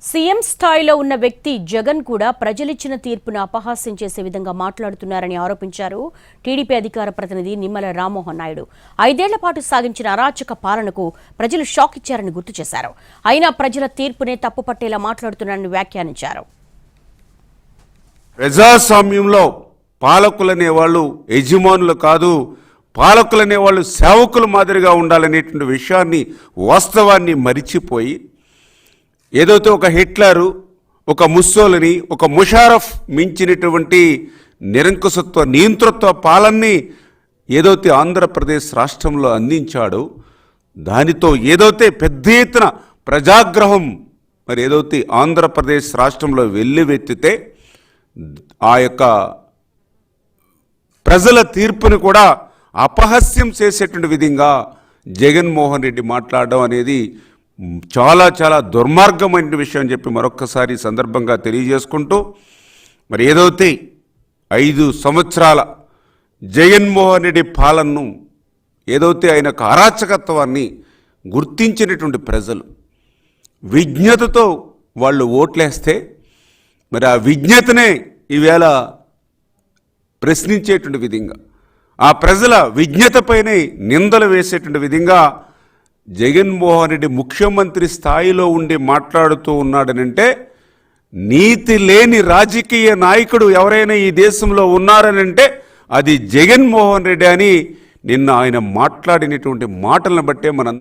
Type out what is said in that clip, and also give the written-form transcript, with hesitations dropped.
CM స్థాయిలో ఉన్న వ్యక్తి జగన్ కూడా ప్రజలిచ్చిన తీర్పును అపహాస్యం చేసే విధంగా మాట్లాడుతున్నారని ఆరోపించారు టీడీపీ అధికార ప్రతినిధి నిమ్మల రామ్మోహన్ నాయుడు. 5 ఏళ్ల పాటు సాగించిన అరాచక పాలనకు ప్రజలు షాక్ ఇచ్చారని గుర్తు చేశారు. అయినా ప్రజల తీర్పునే తప్పుపట్టేలా మాట్లాడుతున్నారని వ్యాఖ్యానించారు. ప్రజాస్వామ్యంలో పాలకులనే వాళ్ళు యజమానులు కాదు, పాలకులనే వాళ్ళు సేవకుల మాదిరిగా ఉండాలనేటువంటి విషయాన్ని, వాస్తవాన్ని మరిచిపోయి ఏదైతే ఒక హిట్లరు, ఒక ముస్సోలిని, ఒక ముషారఫ్ మించినటువంటి నిరంకుశత్వ నియంతృత్వ పాలనని ఏదైతే ఆంధ్రప్రదేశ్ రాష్ట్రంలో అందించాడో, దానితో ఏదైతే పెద్ద ఎత్తున ప్రజాగ్రహం మరి ఏదైతే ఆంధ్రప్రదేశ్ రాష్ట్రంలో వెల్లువెత్తితే ఆ యొక్క ప్రజల తీర్పుని కూడా అపహాస్యం చేసేటువంటి విధంగా జగన్మోహన్ రెడ్డి మాట్లాడడం అనేది చాలా చాలా దుర్మార్గమైన విషయం అని చెప్పి మరొక్కసారి సందర్భంగా తెలియజేసుకుంటూ, మరి ఏదైతే 5 సంవత్సరాల జగన్మోహన్ రెడ్డి పాలనను ఏదైతే ఆయన అరాచకత్వాన్ని గుర్తించినటువంటి ప్రజలు విజ్ఞతతో వాళ్ళు ఓట్లేస్తే, మరి ఆ విజ్ఞతనే ఈవేళ ప్రశ్నించేటువంటి విధంగా, ఆ ప్రజల విజ్ఞతపైనే నిందలు వేసేటువంటి విధంగా జగన్మోహన్ రెడ్డి ముఖ్యమంత్రి స్థాయిలో ఉండి మాట్లాడుతూ ఉన్నాడనంటే, నీతి లేని రాజకీయ నాయకుడు ఎవరైనా ఈ దేశంలో ఉన్నారనంటే అది జగన్మోహన్ రెడ్డి అని నిన్న ఆయన మాట్లాడినటువంటి మాటలను బట్టే మనం